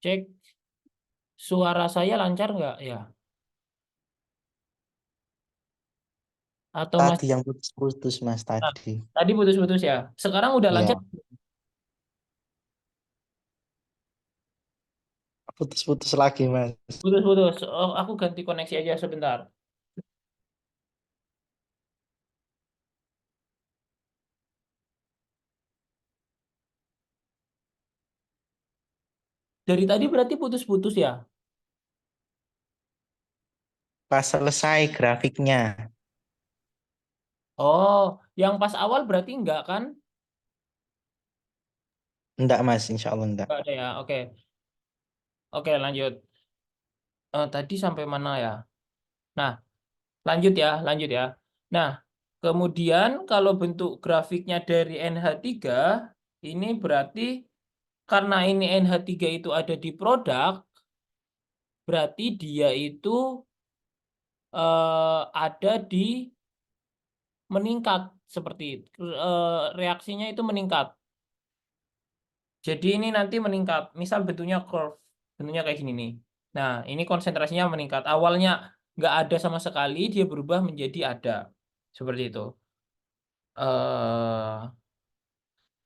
Cek suara saya lancar nggak ya? Atau Tadi masih? yang putus-putus Mas Nah, tadi. tadi putus-putus ya. Sekarang udah lancar. Ya, putus-putus lagi Mas. Putus-putus. Oh, aku ganti koneksi aja sebentar. Dari tadi berarti putus-putus ya? Pas selesai grafiknya. Oh, yang pas awal berarti enggak kan? Enggak Mas, insya Allah enggak. Enggak ada ya. Oke. Oke, lanjut. Tadi sampai mana ya? Nah, lanjut ya. Nah, kemudian kalau bentuk grafiknya dari NH3, ini berarti karena ini NH3 itu ada di produk, berarti dia itu ada di meningkat seperti itu. Reaksinya itu meningkat. Jadi ini nanti meningkat. Misal bentuknya curve, bentuknya kayak gini nih. Nah, ini konsentrasinya meningkat. Awalnya nggak ada sama sekali, dia berubah menjadi ada. Seperti itu. eh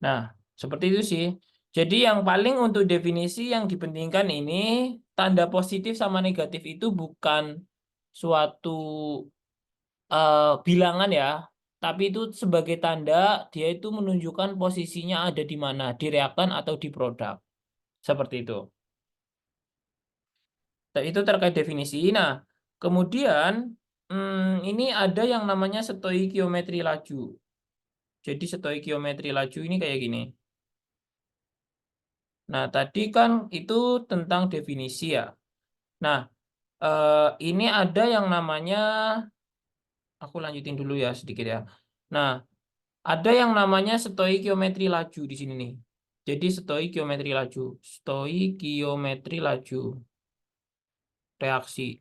nah, seperti itu sih. Jadi yang paling untuk definisi yang dipentingkan ini, tanda positif sama negatif itu bukan suatu bilangan ya, tapi itu sebagai tanda dia itu menunjukkan posisinya ada di mana, di reaktan atau di produk. Seperti itu. Nah, itu terkait definisi. Nah, kemudian ini ada yang namanya stoikiometri laju. Jadi stoikiometri laju ini kayak gini. Nah, tadi kan itu tentang definisi ya. Nah, ini ada yang namanya, aku lanjutin dulu ya sedikit ya. Nah, ada yang namanya stoikiometri laju di sini nih. Jadi stoikiometri laju reaksi.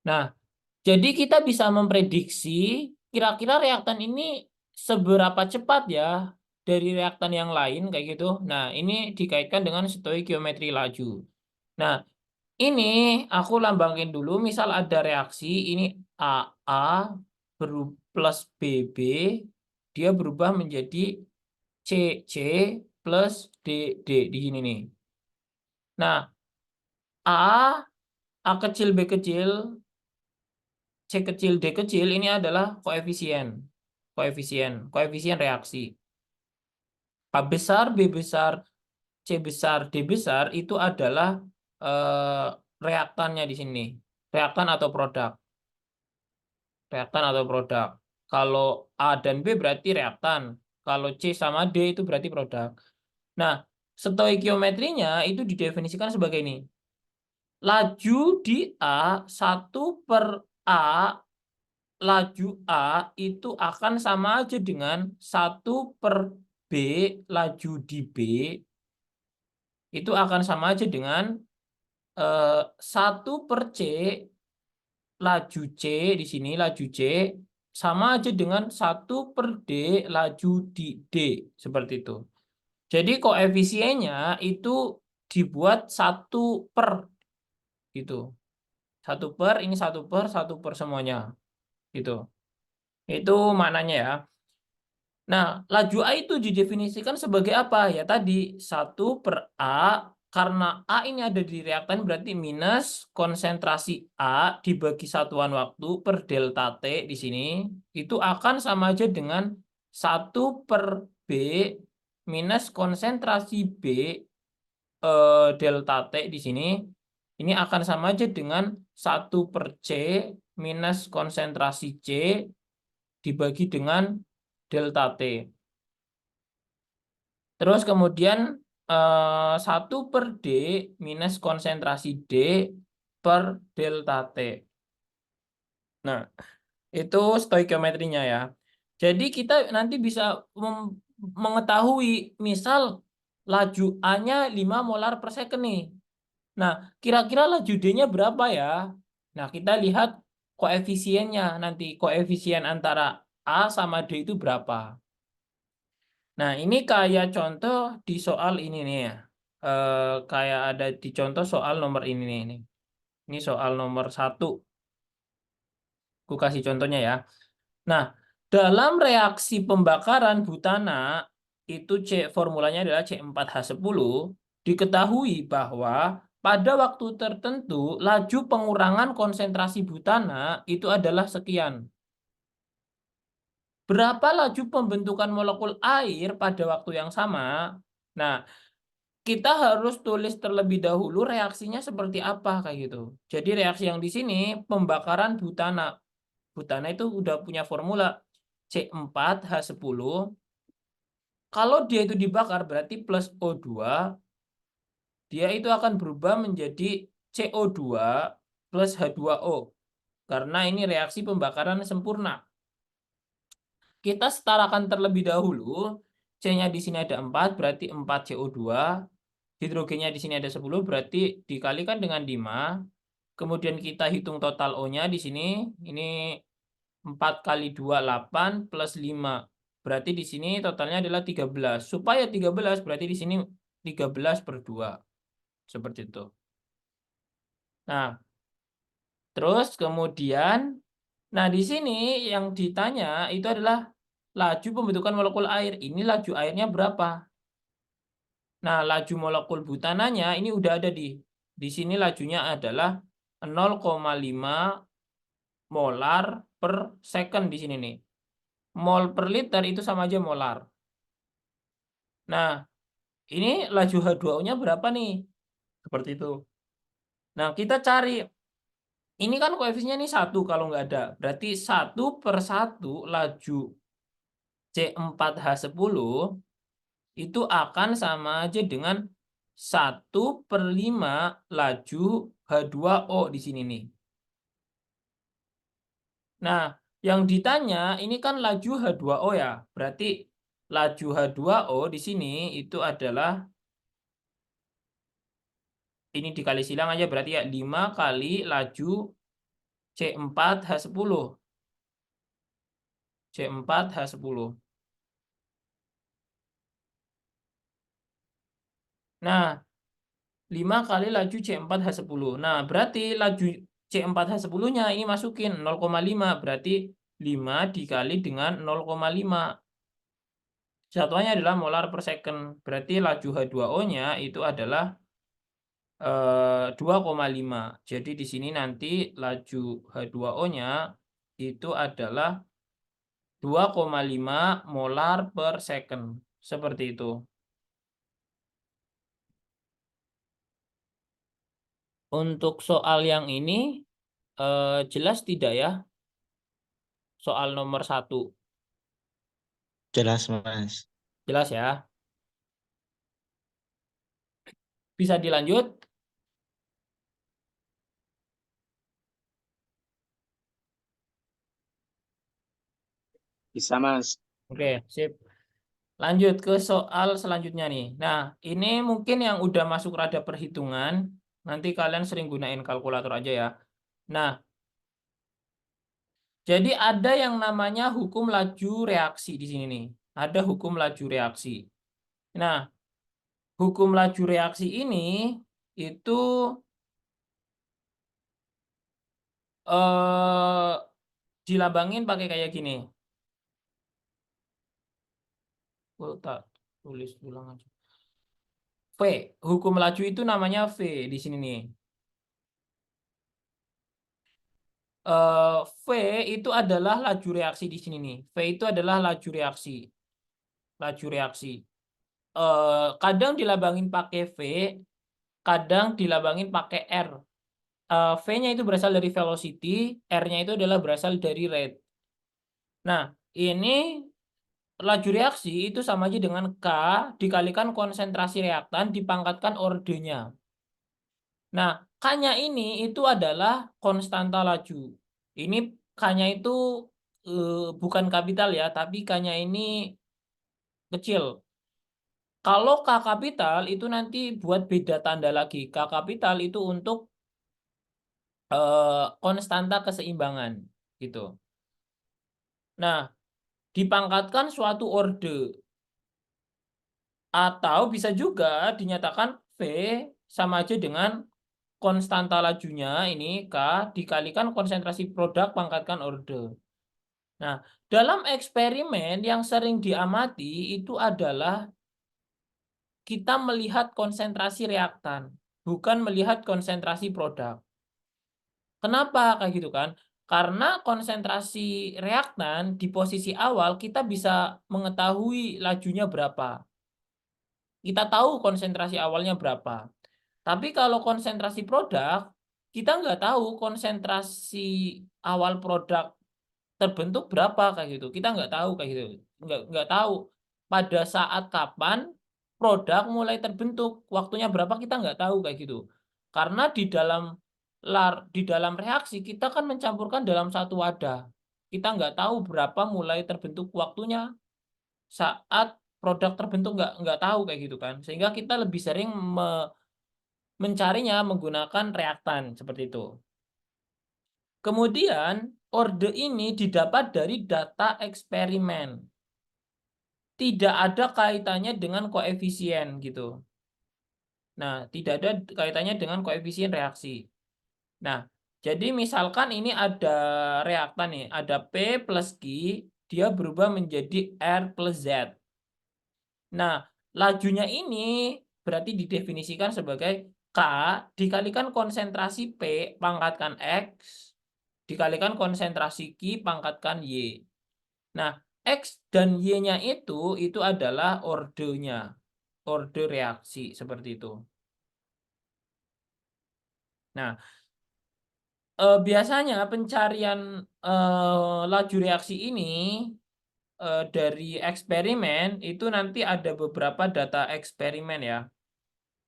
Nah, jadi kita bisa memprediksi kira-kira reaktan ini seberapa cepat ya dari reaktan yang lain kayak gitu. Nah, ini dikaitkan dengan stoikiometri laju. Nah, ini aku lambangin dulu, misal ada reaksi, ini AA plus BB, dia berubah menjadi CC plus DD di sini nih. Nah, A kecil, B kecil, C kecil, D kecil ini adalah koefisien reaksi. A besar, B besar, C besar, D besar itu adalah reaktannya di sini. Reaktan atau produk. Reaktan atau produk. Kalau A dan B berarti reaktan. Kalau C sama D itu berarti produk. Nah, stoikiometrinya itu didefinisikan sebagai ini. Laju di A 1/A, laju A itu akan sama aja dengan 1/B, laju di B itu akan sama aja dengan 1/C, laju C di sini, laju C sama aja dengan 1/D, laju di D. Seperti itu. Jadi koefisiennya itu dibuat 1/, gitu. 1/, ini 1/, semuanya. Gitu. Itu maknanya ya. Nah, laju A itu didefinisikan sebagai apa? Ya tadi, 1/A, karena A ini ada di reaktan berarti minus konsentrasi A dibagi satuan waktu per delta T di sini, itu akan sama aja dengan 1/B minus konsentrasi B delta T di sini, ini akan sama aja dengan 1/C minus konsentrasi C dibagi dengan delta T. Terus kemudian 1/D minus konsentrasi D per delta T. Nah, itu stoikiometrinya ya. Jadi kita nanti bisa mengetahui, misal laju A-nya 5 molar per second nih. Nah, kira-kira laju D-nya berapa ya? Nah, kita lihat koefisiennya nanti. Koefisien antara A sama D itu berapa. Nah, ini kayak contoh di soal ini nih ya. Kayak ada di contoh soal nomor ini nih. Ini soal nomor 1. Aku kasih contohnya ya. Nah, dalam reaksi pembakaran butana, itu formulanya adalah C4H10, diketahui bahwa pada waktu tertentu laju pengurangan konsentrasi butana itu adalah sekian. Berapa laju pembentukan molekul air pada waktu yang sama? Nah, kita harus tulis terlebih dahulu reaksinya seperti apa kayak gitu. Jadi reaksi yang di sini pembakaran butana. Butana itu udah punya formula C4H10. Kalau dia itu dibakar berarti plus O2, dia itu akan berubah menjadi CO2 plus H2O. Karena ini reaksi pembakaran sempurna. Kita setarakan terlebih dahulu. C-nya di sini ada 4, berarti 4 CO2. Hidrogennya di sini ada 10, berarti dikalikan dengan 5. Kemudian kita hitung total O-nya di sini. Ini 4 kali 2, 8 plus 5. Berarti di sini totalnya adalah 13. Supaya 13 berarti di sini 13/2. Seperti itu. Nah, terus kemudian, nah di sini yang ditanya itu adalah laju pembentukan molekul air. Ini laju airnya berapa? Nah, laju molekul butananya ini udah ada di sini lajunya adalah 0,5 molar per second di sini nih. Mol per liter itu sama aja molar. Nah, ini laju H2O-nya berapa nih? Seperti itu. Nah, kita cari. Ini kan koefisiennya ini 1 kalau nggak ada. Berarti 1/1 laju C4H10 itu akan sama aja dengan 1/5 laju H2O di sini nih. Nah, yang ditanya ini kan laju H2O ya. Berarti laju H2O di sini itu adalah, ini dikali silang aja berarti ya 5 kali laju C4H10. C4H10. Nah, 5 kali laju C4H10. Nah, berarti laju C4H10-nya ini masukin 0,5. Berarti 5 dikali dengan 0,5. Satuannya adalah molar per second. Berarti laju H2O-nya itu adalah 2,5. Jadi di sini nanti laju H2O-nya itu adalah 2,5 molar per second. Seperti itu. Untuk soal yang ini jelas tidak ya? Soal nomor 1. Jelas, Mas. Jelas ya? Bisa dilanjut? Bisa, Mas. Oke, sip. Lanjut ke soal selanjutnya nih. Nah, ini mungkin yang udah masuk rada perhitungan. Nanti kalian sering gunain kalkulator aja ya. Nah, jadi ada yang namanya hukum laju reaksi di sini nih. Ada hukum laju reaksi. Nah, hukum laju reaksi ini itu eh dilambangin pakai kayak gini. Oh, tak tulis ulang aja. V, hukum laju itu namanya V di sini nih. V itu adalah laju reaksi di sini nih. V itu adalah laju reaksi. Laju reaksi. Kadang dilambangin pakai V, kadang dilambangin pakai R. V-nya itu berasal dari velocity, R-nya itu adalah berasal dari rate. Nah, ini laju reaksi itu sama aja dengan K dikalikan konsentrasi reaktan dipangkatkan ordenya. Nah, K-nya ini itu adalah konstanta laju. Ini K-nya itu bukan kapital ya, tapi K-nya ini kecil. Kalau K kapital itu nanti buat beda tanda lagi. K kapital itu untuk konstanta keseimbangan gitu. Nah, dipangkatkan suatu orde. Atau bisa juga dinyatakan V sama aja dengan konstanta lajunya ini K dikalikan konsentrasi produk pangkatkan orde. Nah, dalam eksperimen yang sering diamati itu adalah kita melihat konsentrasi reaktan, bukan melihat konsentrasi produk. Kenapa kayak gitu kan? Karena konsentrasi reaktan di posisi awal kita bisa mengetahui lajunya berapa. Kita tahu konsentrasi awalnya berapa. Tapi kalau konsentrasi produk, kita nggak tahu konsentrasi awal produk terbentuk berapa kayak gitu. Kita nggak tahu kayak gitu. Nggak tahu pada saat kapan produk mulai terbentuk, waktunya berapa kita nggak tahu kayak gitu. Karena di dalam reaksi kita kan mencampurkan dalam satu wadah. Kita nggak tahu berapa mulai terbentuk waktunya saat produk terbentuk nggak tahu kayak gitu kan. Sehingga kita lebih sering mencarinya menggunakan reaktan seperti itu. Kemudian orde ini didapat dari data eksperimen. Tidak ada kaitannya dengan koefisien gitu. Nah, tidak ada kaitannya dengan koefisien reaksi. Nah, jadi misalkan ini ada reaktan nih, ada P plus Q, dia berubah menjadi R plus Z. Nah, lajunya ini berarti didefinisikan sebagai K dikalikan konsentrasi P pangkatkan X dikalikan konsentrasi Q pangkatkan Y. Nah, X dan Y-nya itu adalah ordenya, orde reaksi seperti itu. Nah, biasanya pencarian laju reaksi ini dari eksperimen itu nanti ada beberapa data eksperimen ya.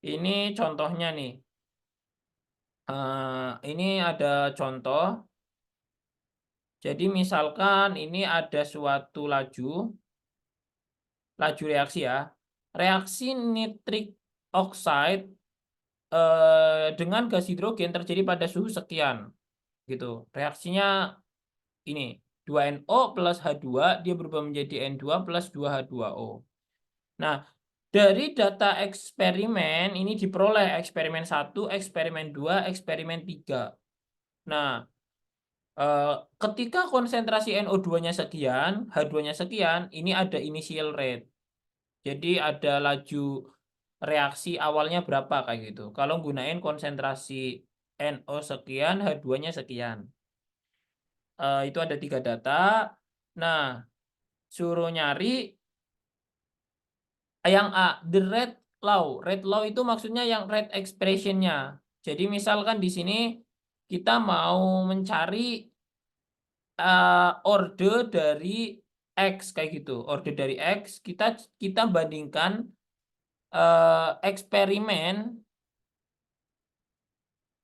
Ini contohnya nih. Ini ada contoh. Jadi misalkan ini ada suatu laju reaksi ya. Reaksi nitrik oxide dengan gas hidrogen terjadi pada suhu sekian gitu. Reaksinya ini 2NO plus H2 dia berubah menjadi N2 plus 2H2O. Nah, dari data eksperimen ini diperoleh eksperimen 1, eksperimen 2, eksperimen 3. Nah, ketika konsentrasi NO2-nya sekian, H2-nya sekian, ini ada initial rate. Jadi ada laju reaksi awalnya berapa kayak gitu. Kalau gunain konsentrasi NO sekian, H2-nya sekian. Itu ada 3 data. Nah, suruh nyari yang A, the rate law. Rate law itu maksudnya yang rate expression-nya. Jadi misalkan di sini kita mau mencari orde dari X kayak gitu. Orde dari X kita bandingkan eksperimen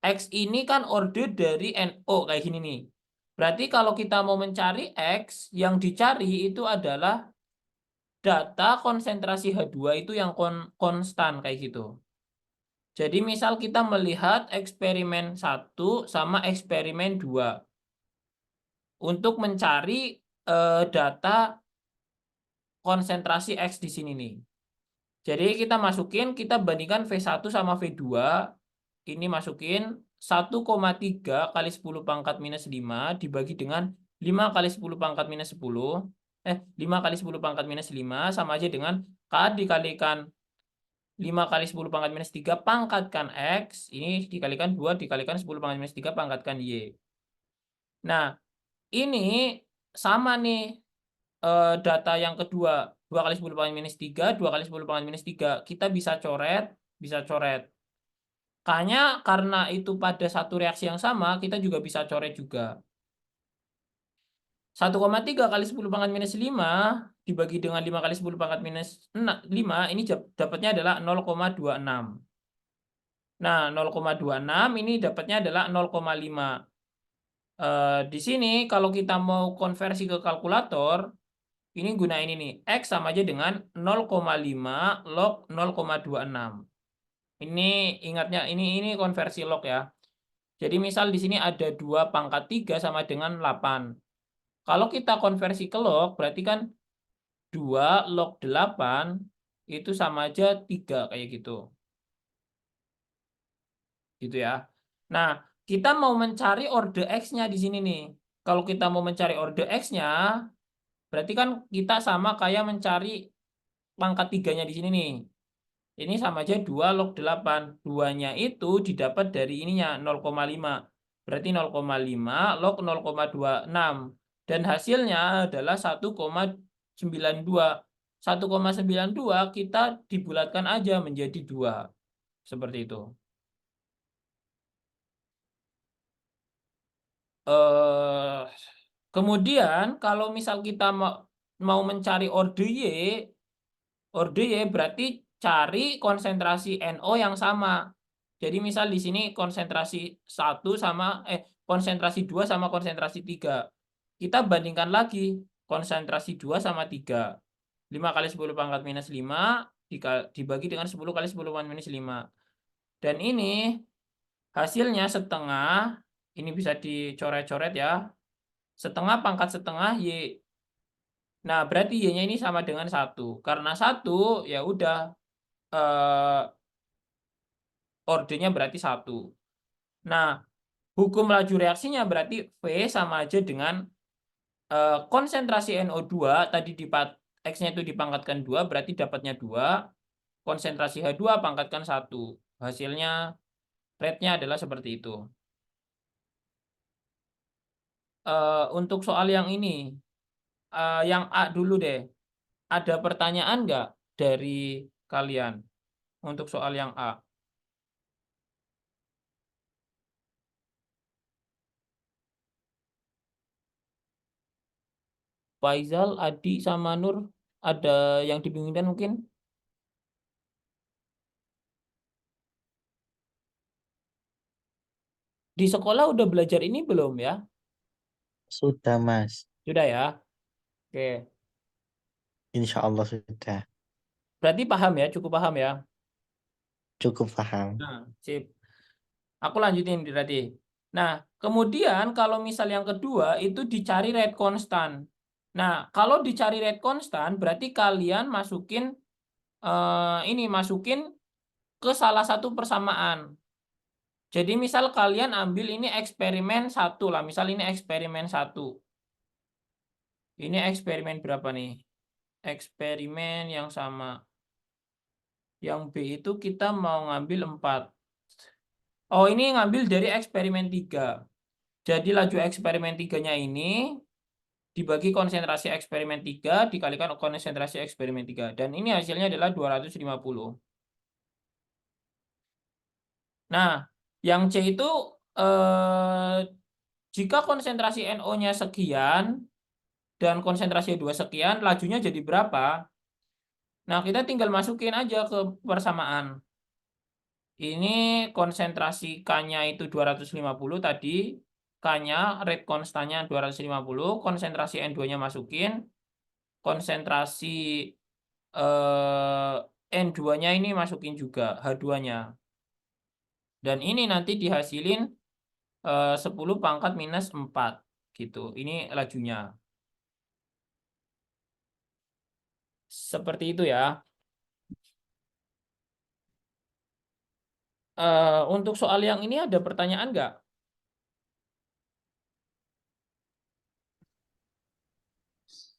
X ini kan orde dari NO kayak gini nih. Berarti kalau kita mau mencari X, yang dicari itu adalah data konsentrasi H2 itu yang konstan kayak gitu. Jadi misal kita melihat eksperimen 1 sama eksperimen 2 untuk mencari data konsentrasi X di sini nih. Jadi kita bandingkan V1 sama V2, ini masukin 1,3 kali 10 pangkat minus 5 dibagi dengan 5 kali 10 pangkat minus 10, 5 kali 10 pangkat minus 5 sama aja dengan K dikalikan 5 kali 10 pangkat minus 3 pangkatkan X, ini dikalikan 2 dikalikan 10 pangkat minus 3 pangkatkan Y. Nah, ini sama nih data yang kedua, 2 kali 10 pangkat minus 3, 2 kali 10 pangkat minus 3. Kita bisa coret. K-nya karena itu pada satu reaksi yang sama, kita juga bisa coret juga. 1,3 kali 10 pangkat minus 5 dibagi dengan 5 kali 10 pangkat minus 5, ini dapatnya adalah 0,26. Nah, 0,26 ini dapatnya adalah 0,5. Di sini kalau kita mau konversi ke kalkulator, ini gunain ini. X sama aja dengan 0,5 log 0,26. Ini ingatnya, ini konversi log ya. Jadi misal di sini ada 2 pangkat 3 sama dengan 8. Kalau kita konversi ke log, berarti kan 2 log 8 itu sama aja 3 kayak gitu. Gitu ya. Nah, kita mau mencari orde X-nya di sini nih. Kalau kita mau mencari orde X-nya, berarti kan kita sama kayak mencari pangkat 3-nya di sini nih. Ini sama aja 2 log 8. 2-nya itu didapat dari ininya 0,5. Berarti 0,5 log 0,26. Dan hasilnya adalah 1,92. 1,92 kita dibulatkan aja menjadi 2. Seperti itu. Eh, Kemudian kalau misal kita mau mencari orde Y berarti cari konsentrasi NO yang sama. Jadi misal di sini konsentrasi 1 sama konsentrasi 2 sama konsentrasi 3. Kita bandingkan lagi konsentrasi 2 sama 3. 5 kali 10 pangkat minus 5 dibagi dengan 10 kali 10 pangkat minus 5. Dan ini hasilnya setengah, ini bisa dicoret-coret ya. Setengah pangkat setengah Y. Nah, berarti Y-nya ini sama dengan 1. Karena 1, ya udah eh, ordenya berarti 1. Nah, hukum laju reaksinya berarti V sama aja dengan konsentrasi NO2 tadi X-nya itu dipangkatkan 2 berarti dapatnya 2. Konsentrasi H2 pangkatkan 1. Hasilnya rate-nya adalah seperti itu. Untuk soal yang ini, yang A dulu deh. Ada pertanyaan nggak dari kalian untuk soal yang A? Faizal, Adi, sama Nur, ada yang dibingungkan mungkin? Di sekolah udah belajar ini belum ya? Sudah, Mas. Sudah ya? Oke. Insya Allah sudah. Berarti paham ya, cukup paham ya? Cukup paham. Nah, sip. Aku lanjutin berarti. Nah, kemudian kalau misal yang kedua itu dicari rate konstan. Nah, kalau dicari rate konstan berarti kalian masukin ke salah satu persamaan. Jadi misal kalian ambil ini eksperimen 1 lah. Misal ini eksperimen 1. Ini eksperimen berapa nih? Eksperimen yang sama. Yang B itu kita mau ngambil 4. Oh, ini ngambil dari eksperimen 3. Jadi laju eksperimen 3-nya ini dibagi konsentrasi eksperimen 3 dikalikan konsentrasi eksperimen 3. Dan ini hasilnya adalah 250. Nah, yang C itu eh, jika konsentrasi NO-nya sekian dan konsentrasi 2 sekian, lajunya jadi berapa? Nah, kita tinggal masukin aja ke persamaan. Ini konsentrasi K-nya itu 250 tadi. K-nya, rate konstannya 250. Konsentrasi N2-nya masukin. Konsentrasi eh, N2-nya ini masukin juga, H2-nya. Dan ini nanti dihasilin 10 pangkat minus 4. Gitu. Ini lajunya. Seperti itu ya. Untuk soal yang ini ada pertanyaan nggak?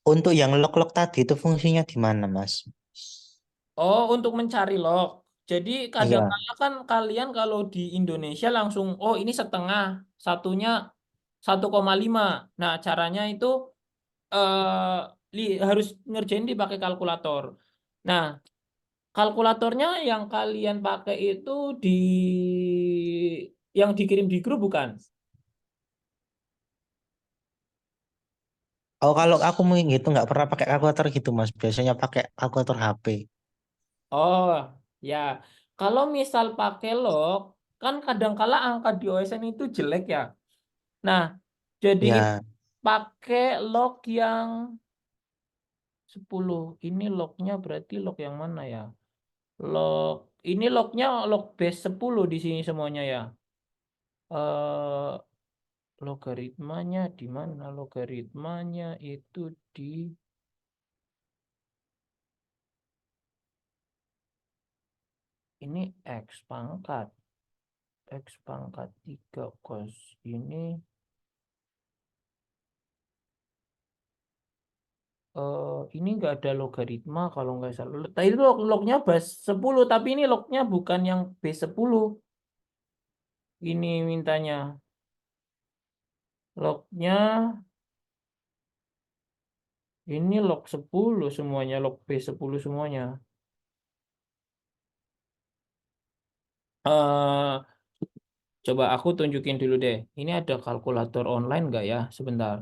Untuk yang log-log tadi itu fungsinya di mana, Mas? Oh, untuk mencari log. Jadi Iya, kadang-kala kan kalian kalau di Indonesia langsung, oh ini setengah, satunya 1,5. Nah, caranya itu harus ngerjain dipakai kalkulator. Nah, kalkulatornya yang kalian pakai itu yang dikirim di grup bukan? oh kalau aku menghitung nggak pernah pakai kalkulator gitu, Mas. Biasanya pakai kalkulator HP. Oh, ya. Kalau misal pakai log, kan kadang-kala angka di OSN itu jelek ya. Nah, jadiin Ya, pakai log yang 10. Ini lognya berarti log yang mana ya? Log ini lognya log base 10 di sini semuanya ya. Eh Logaritmanya di mana? Logaritmanya itu di ini X pangkat. X pangkat 3 cos ini. Ini nggak ada logaritma kalau nggak salah. Tadi itu lognya base 10, tapi ini lognya bukan yang base 10. Ini mintanya. Lognya ini log 10 semuanya, log base 10 semuanya. eh Coba aku tunjukin dulu deh. Ini ada kalkulator online nggak ya? Sebentar.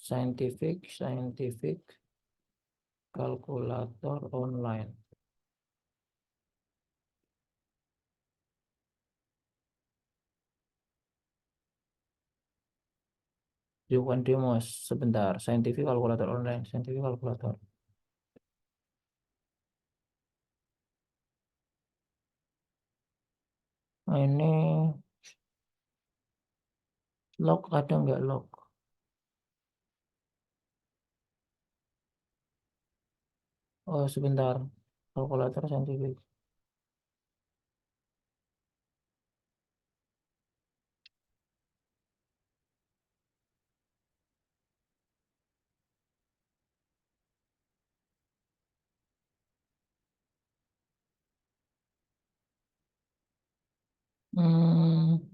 Scientific kalkulator online. Bukan demos. Sebentar. Scientific kalkulator online. Scientific kalkulator. Nah, ini log ada nggak log? Oh, sebentar. Kalkulator scientific. Hmm.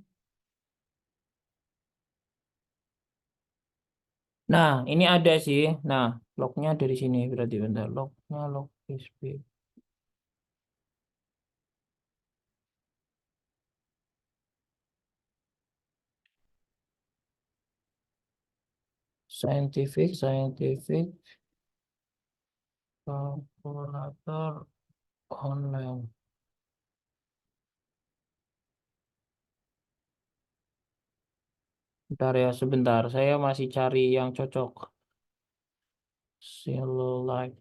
Nah, ini ada sih. Nah, lognya dari sini berarti bentar. Lognya log PSP. Scientific kalkulator online. Bentar ya, sebentar. Saya masih cari yang cocok. Silolite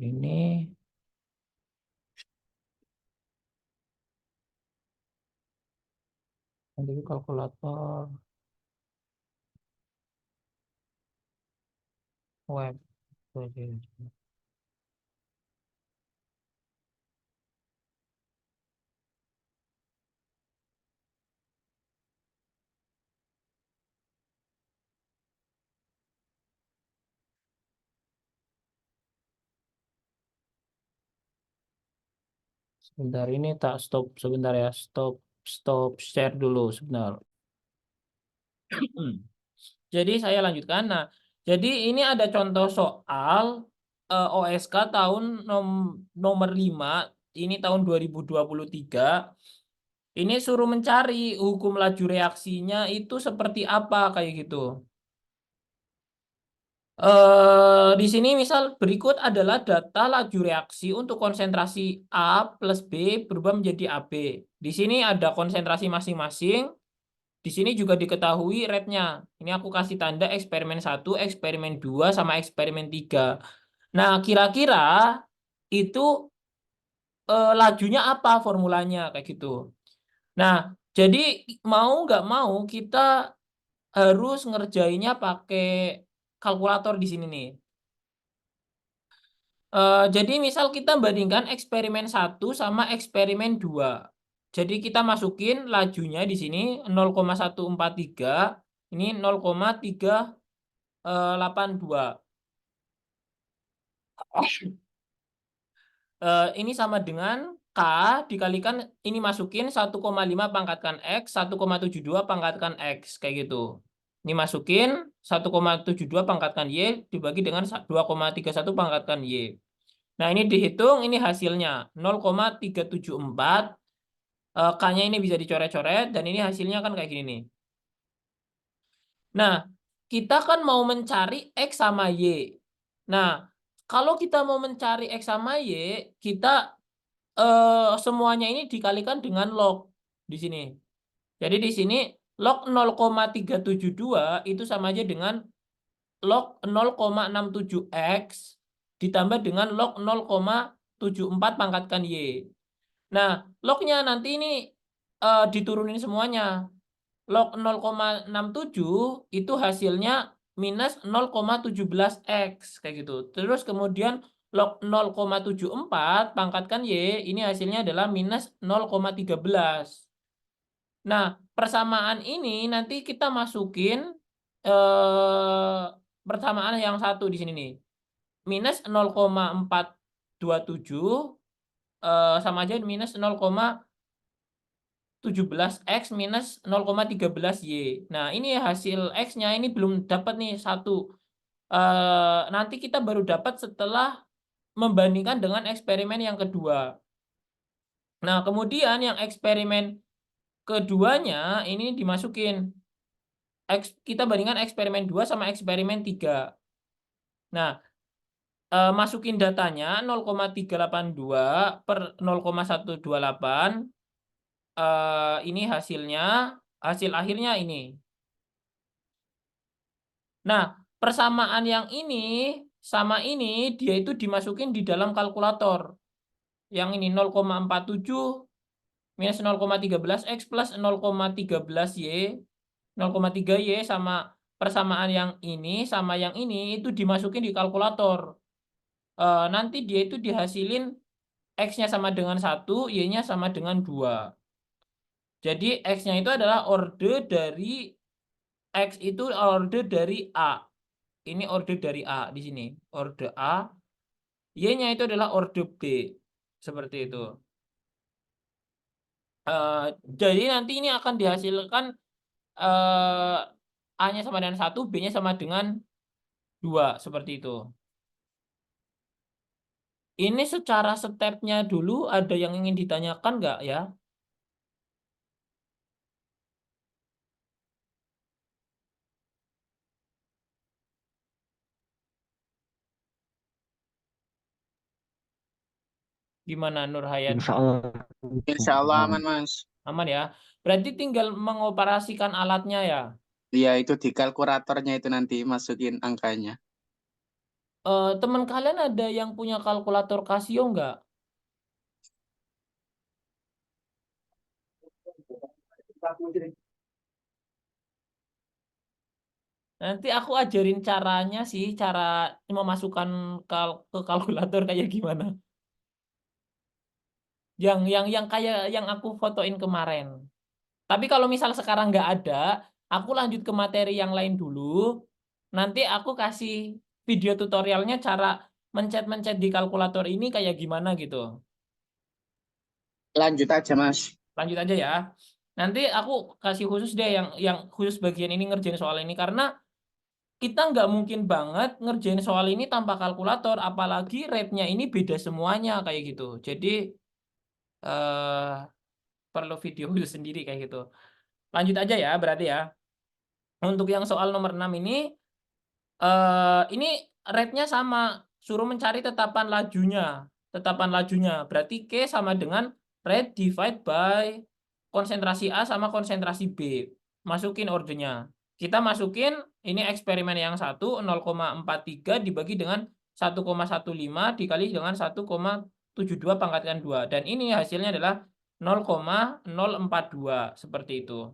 ini. Nanti kalkulator web. Sebentar ini tak stop sebentar ya. Stop share dulu sebentar. Jadi saya lanjutkan. Nah, jadi ini ada contoh soal OSK tahun nomor 5, ini tahun 2023. Ini suruh mencari hukum laju reaksinya itu seperti apa kayak gitu. Di sini misal berikut adalah data laju reaksi untuk konsentrasi A plus B berubah menjadi AB. Di sini ada konsentrasi masing-masing. Di sini juga diketahui rate-nya. Ini aku kasih tanda eksperimen 1, eksperimen 2, sama eksperimen 3. Nah, kira-kira itu lajunya apa formulanya kayak gitu. Nah, jadi mau nggak mau kita harus ngerjainnya pakai kalkulator di sini nih. Jadi misal kita bandingkan eksperimen 1 sama eksperimen 2. Jadi kita masukin lajunya di sini 0,143, ini 0,382. Ini sama dengan K dikalikan ini masukin 1,5 pangkatkan X, 1,72 pangkatkan X kayak gitu. Ini masukin 1,72 pangkatkan Y dibagi dengan 2,31 pangkatkan Y. Nah, ini dihitung, ini hasilnya 0,374. K-nya ini bisa dicoret-coret, dan ini hasilnya kan kayak gini nih. Nah, kita kan mau mencari X sama Y. Nah, kalau kita mau mencari X sama Y, kita semuanya ini dikalikan dengan log di sini. Jadi di sini log 0,372 itu sama aja dengan log 0,67X ditambah dengan log 0,74 pangkatkan Y. Nah, lognya nanti ini diturunin semuanya. Log 0,67 itu hasilnya minus 0,17X kayak gitu. Terus kemudian log 0,74 pangkatkan Y, ini hasilnya adalah minus 0,13. Nah, persamaan ini nanti kita masukin persamaan yang satu di sini nih. Minus 0,427 sama aja minus 0,17X minus 0,13Y. Nah, ini hasil X-nya ini belum dapat nih satu. Nanti kita baru dapat setelah membandingkan dengan eksperimen yang kedua. Nah, kemudian yang eksperimen keduanya ini dimasukin. Kita bandingkan eksperimen 2 sama eksperimen 3. Nah, masukin datanya 0,382 per 0,128. Ini hasilnya, hasil akhirnya ini. Nah, persamaan yang ini sama ini dia itu dimasukin di dalam kalkulator. Yang ini 0,47 minus 0,13X plus 0,13Y, 0,3Y sama persamaan yang ini sama yang ini itu dimasukin di kalkulator. Nanti dia itu dihasilin X-nya sama dengan 1, Y-nya sama dengan 2. Jadi X-nya itu adalah orde dari X itu orde dari A. Ini orde dari A di sini. Orde A. Y-nya itu adalah orde B. Seperti itu. Jadi nanti ini akan dihasilkan A-nya sama dengan 1, B-nya sama dengan 2. Seperti itu. Ini secara stepnya dulu ada yang ingin ditanyakan nggak ya? Gimana Nur Hayat? Insya Allah. Insya Allah aman, Mas. Aman ya? Berarti tinggal mengoperasikan alatnya ya? Ya, itu di kalkulatornya itu nanti masukin angkanya. Teman kalian ada yang punya kalkulator Casio nggak? Nanti aku ajarin caranya sih, cara memasukkan ke kalkulator kayak gimana. Yang kayak yang aku fotoin kemarin. Tapi kalau misal sekarang nggak ada, aku lanjut ke materi yang lain dulu. Nanti aku kasih video tutorialnya cara mencet-mencet di kalkulator ini kayak gimana gitu. Lanjut aja, Mas. Lanjut aja ya. Nanti aku kasih khusus deh yang khusus bagian ini ngerjain soal ini karena kita nggak mungkin banget ngerjain soal ini tanpa kalkulator, apalagi rate-nya ini beda semuanya kayak gitu. Jadi eh, perlu video khusus sendiri kayak gitu. Lanjut aja ya, berarti ya. Untuk yang soal nomor 6 ini rate-nya sama, suruh mencari tetapan lajunya. Tetapan lajunya berarti K sama dengan rate divide by konsentrasi A sama konsentrasi B. Masukin ordernya. Kita masukin ini eksperimen yang 1 0,43 dibagi dengan 1,15 dikali dengan 1,72 pangkatkan 2. Dan ini hasilnya adalah 0,042 seperti itu.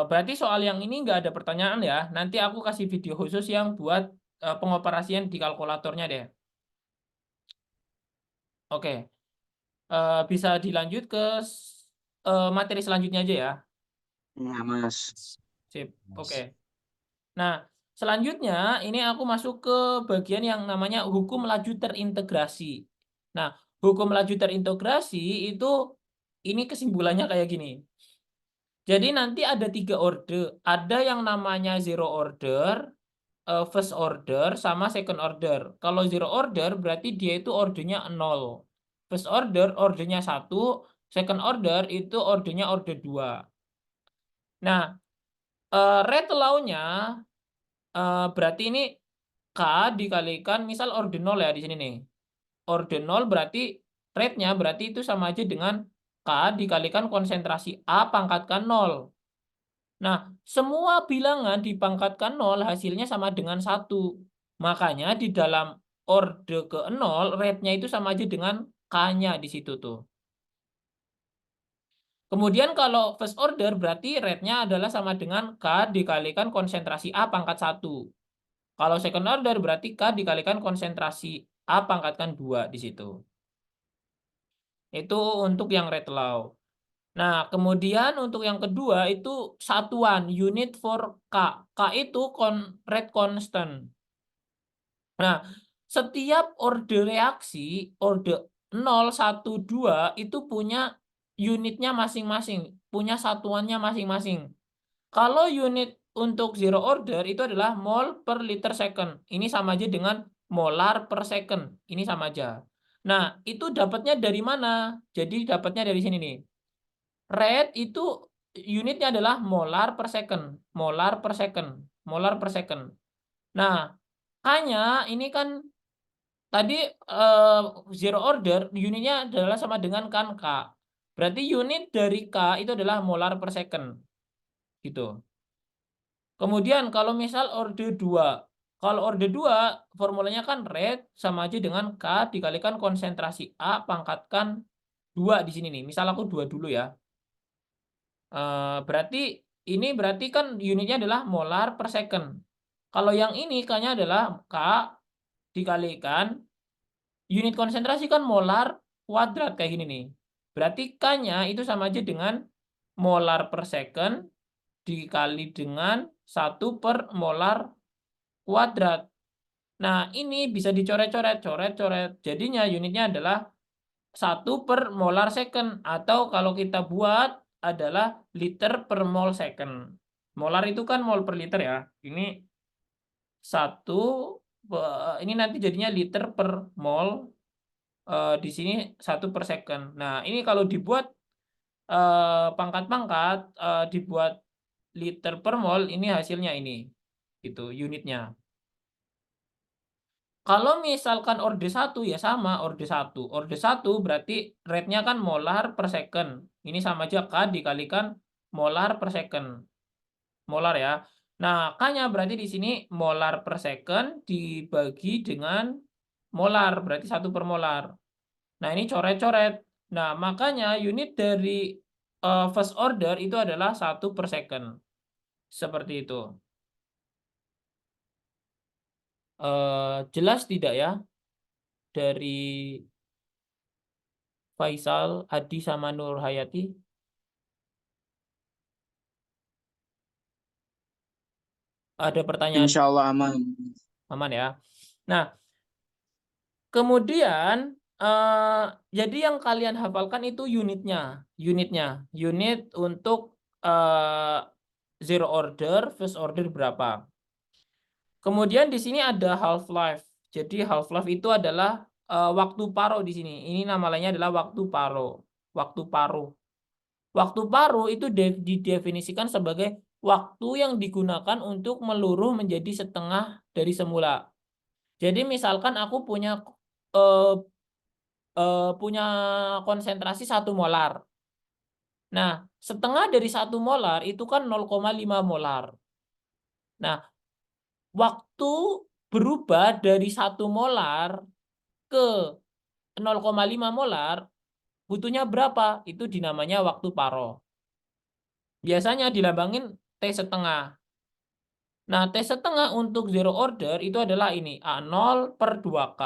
Berarti soal yang ini nggak ada pertanyaan ya. Nanti aku kasih video khusus yang buat pengoperasian di kalkulatornya deh. Oke. Bisa dilanjut ke materi selanjutnya aja ya. Ya, Mas. Sip. Oke. Nah, selanjutnya ini aku masuk ke bagian yang namanya hukum laju terintegrasi. Nah, hukum laju terintegrasi itu ini kesimpulannya kayak gini. Jadi nanti ada 3 orde. Ada yang namanya zero order, first order, sama second order. Kalau zero order berarti dia itu ordernya 0. First order ordernya 1, second order itu ordernya order 2. Nah, rate law-nya berarti ini K dikalikan misal order 0 ya di sini nih. Order 0 berarti rate-nya berarti itu sama aja dengan K dikalikan konsentrasi A pangkatkan 0. Nah, semua bilangan dipangkatkan 0 hasilnya sama dengan 1. Makanya di dalam orde ke 0 rate-nya itu sama aja dengan K-nya di situ tuh. Kemudian kalau first order berarti rate-nya adalah sama dengan K dikalikan konsentrasi A pangkat 1. Kalau second order berarti K dikalikan konsentrasi A pangkatkan 2 di situ. Itu untuk yang rate law. Nah, kemudian untuk yang kedua itu satuan, unit for K. K itu rate constant. Nah, setiap order reaksi, order 0, 1, 2 itu punya unitnya masing-masing, punya satuannya masing-masing. Kalau unit untuk zero order itu adalah mol per liter second. Ini sama aja dengan molar per second. Ini sama aja. Nah, itu dapatnya dari mana? Jadi dapatnya dari sini nih. Rate itu unitnya adalah molar per second. Molar per second. Molar per second. Nah, K-nya ini kan tadi zero order unitnya adalah sama dengan kan K. Berarti unit dari K itu adalah molar per second. Gitu. Kemudian kalau misal orde 2. Kalau orde 2 formulanya kan rate sama aja dengan K dikalikan konsentrasi A pangkatkan 2 di sini nih. Misal aku 2 dulu ya. Berarti ini berarti kan unitnya adalah molar per second. Kalau yang ini K-nya adalah K dikalikan unit konsentrasi kan molar kuadrat kayak gini nih. Berarti K-nya itu sama aja dengan molar per second dikali dengan 1 per molar kuadrat. Nah, ini bisa dicoret-coret, coret-coret. Jadinya unitnya adalah 1 per molar second. Atau kalau kita buat adalah liter per mol second. Molar itu kan mol per liter ya. Ini 1, ini nanti jadinya liter per mol. Di sini 1 per second. Nah, ini kalau dibuat pangkat-pangkat, dibuat liter per mol, ini hasilnya ini. Gitu, unitnya. Kalau misalkan orde 1 ya sama orde 1. Orde 1 berarti rate-nya kan molar per second. Ini sama aja K dikalikan molar per second. Molar ya. Nah, K-nya berarti di sini molar per second dibagi dengan molar, berarti 1 per molar. Nah, ini coret-coret. Nah, makanya unit dari first order itu adalah 1 per second. Seperti itu. Jelas tidak ya? Dari Faisal, Adi, sama Nur Hayati. Ada pertanyaan? Insya Allah aman. Aman ya. Nah, kemudian jadi yang kalian hafalkan itu unitnya. Unit untuk zero order, first order berapa. Kemudian di sini ada half life. Jadi half life itu adalah waktu paruh di sini. Ini nama lainnya adalah waktu paruh. Waktu paruh. Waktu paruh itu didefinisikan sebagai waktu yang digunakan untuk meluruh menjadi setengah dari semula. Jadi misalkan aku punya konsentrasi 1 molar. Nah, setengah dari 1 molar itu kan 0,5 molar. Nah, waktu berubah dari 1 molar ke 0,5 molar, butuhnya berapa? Itu dinamanya waktu paruh. Biasanya dilambangin T setengah. Nah, T setengah untuk zero order itu adalah ini, A0 per 2K.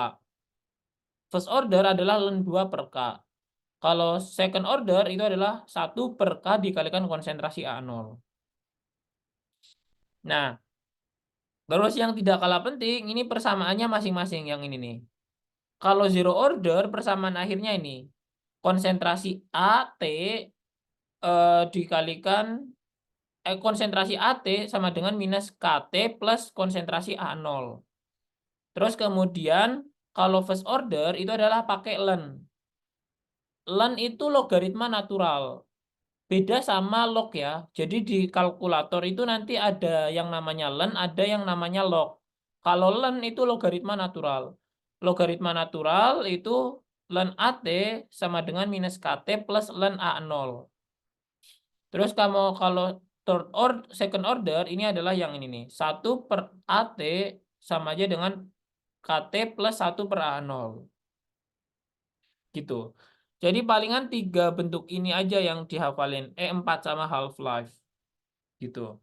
First order adalah ln 2 per K. Kalau second order itu adalah 1 per K dikalikan konsentrasi A0. Nah, terus yang tidak kalah penting, ini persamaannya masing-masing yang ini nih. Kalau zero order, persamaan akhirnya ini. Konsentrasi AT dikalikan konsentrasi AT sama dengan minus KT plus konsentrasi A0. Terus kemudian kalau first order itu adalah pakai ln. Ln itu logaritma natural. Beda sama log ya. Jadi di kalkulator itu nanti ada yang namanya ln, ada yang namanya log. Kalau ln itu logaritma natural. Logaritma natural itu ln AT sama dengan minus KT plus ln A0. Terus kalau second order ini adalah yang ini nih. 1 per AT sama aja dengan KT plus 1 per A0. Gitu. Jadi palingan 3 bentuk ini aja yang dihafalin. E4 sama half life. Gitu.